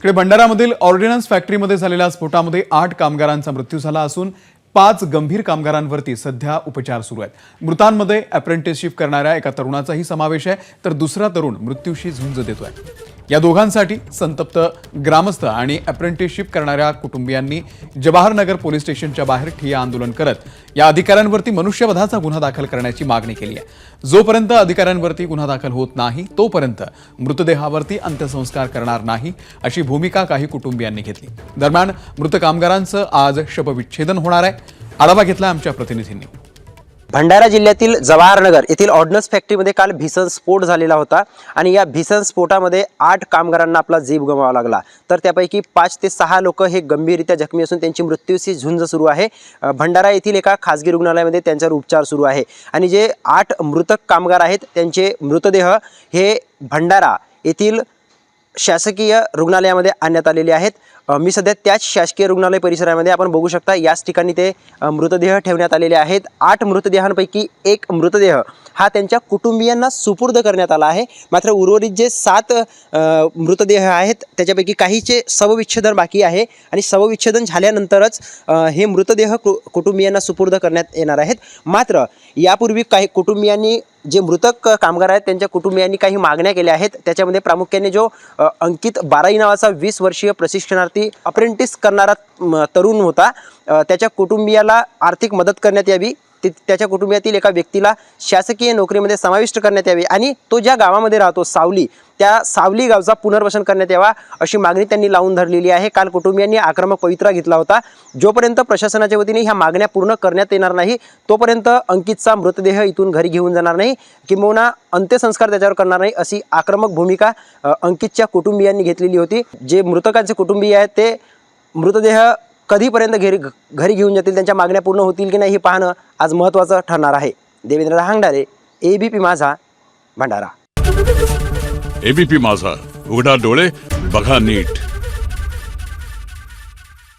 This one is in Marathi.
इकडे भंडारामधील ऑर्डिनन्स फॅक्टरीमध्ये झालेल्या स्फोटामध्ये 8 कामगारांचा मृत्यू झाला असून 5 गंभीर कामगारांवरती सध्या उपचार सुरू आहेत। मृतांमध्ये अप्रेंटिसशिप करणाऱ्या एका तरुणाचाही समावेश आहे, तर दुसरा तरुण मृत्यूशी झुंज देतोय। या दोघांसाठी संतप्त ग्रामस्थ आणि अप्रेंटिसशिप करणाऱ्या कुटुंबियांनी जवाहरनगर पोलीस स्टेशनच्या बाहेर ठिय्या आंदोलन करत या अधिकाऱ्यांवरती मनुष्यवधाचा गुन्हा दाखल करण्याची मागणी केली आहे। जोपर्यंत अधिकाऱ्यांवरती गुन्हा दाखल होत नाही तोपर्यंत मृतदेहावरती अंत्यसंस्कार करणार नाही अशी भूमिका काही कुटुंबियांनी घेतली। दरम्यान मृत कामगारांचं आज शवविच्छेदन होणार आहे। आढावा घेतला आमच्या प्रतिनिधींनी। भंडारा जिल्ह्यातील जवाहरनगर येथील ऑर्डिनन्स फॅक्टरीमध्ये काल भीषण स्फोट झालेला होता आणि या भीषण स्फोटामध्ये 8 कामगारांना आपला जीव गमवावा लागला, तर त्यापैकी 5 ते 6 लोक हे गंभीररित्या जखमी असून त्यांची मृत्यूची झुंज सुरू आहे। भंडारा येथील एका खासगी रुग्णालयामध्ये त्यांच्यावर उपचार सुरू आहे आणि जे 8 मृतक कामगार आहेत त्यांचे मृतदेह हे भंडारा येथील शासकीय रुग्णालयामध्ये आणण्यात आलेले आहेत। मी सध्या त्याच शासकीय रुग्णालय परिसरामध्ये आपण बघू शकता याच ठिकाणी ते मृतदेह ठेवण्यात आलेले आहेत। 8 मृतदेहांपैकी एक मृतदेह हा त्यांच्या कुटुंबियांना सुपूर्द करण्यात आला आहे। मात्र उर्वरित जे 7 मृतदेह आहेत त्याच्यापैकी काहीचे शवविच्छेदन बाकी आहे आणि शवविच्छेदन झाल्यानंतरच हे मृतदेह कुटुंबियांना सुपूर्द करण्यात येणार आहेत। मात्र यापूर्वी काही कुटुंबियांनी जे मृतक कामगार आहेत त्यांच्या कुटुंबियांनी काही मागण्या केल्या आहेत। त्याच्यामध्ये प्रामुख्याने जो अंकित बाराई नावाचा 20 वर्षीय प्रशिक्षणार्थी अप्रेंटिस करणारा तरुण होता, त्याच्या कुटुंबियाला आर्थिक मदत करण्यात यावी, त्याच्या कुटुंबातील एका व्यक्तीला शासकीय नोकरीमध्ये समाविष्ट करण्यात यावी आणि तो ज्या गावामध्ये राहतो सावली, त्या सावली गावचा पुनर्वसन करण्यात यावा अशी मागणी त्यांनी लावून धरलेली आहे। काल कुटुंबियांनी आक्रमक पवित्रा घेतला होता। जोपर्यंत प्रशासनाच्या वतीने ह्या मागण्या पूर्ण करण्यात येणार नाही तोपर्यंत अंकितचा मृतदेह इथून घरी घेऊन जाणार नाही, किंबहुना अंत्यसंस्कार त्याच्यावर करणार नाही अशी आक्रमक भूमिका अंकितच्या कुटुंबियांनी घेतलेली होती। जे मृतकांचे कुटुंबीय आहेत ते मृतदेह कधीपर्यंत घरी घेऊन जातील, त्यांच्या मागण्या पूर्ण होतील की नाही हे पाहणं आज महत्त्वाचं ठरणार आहे। देवेंद्र हांगडारे, एबीपी माझा, भंडारा। एबीपी माझा, उघडा डोळे बघा नीट।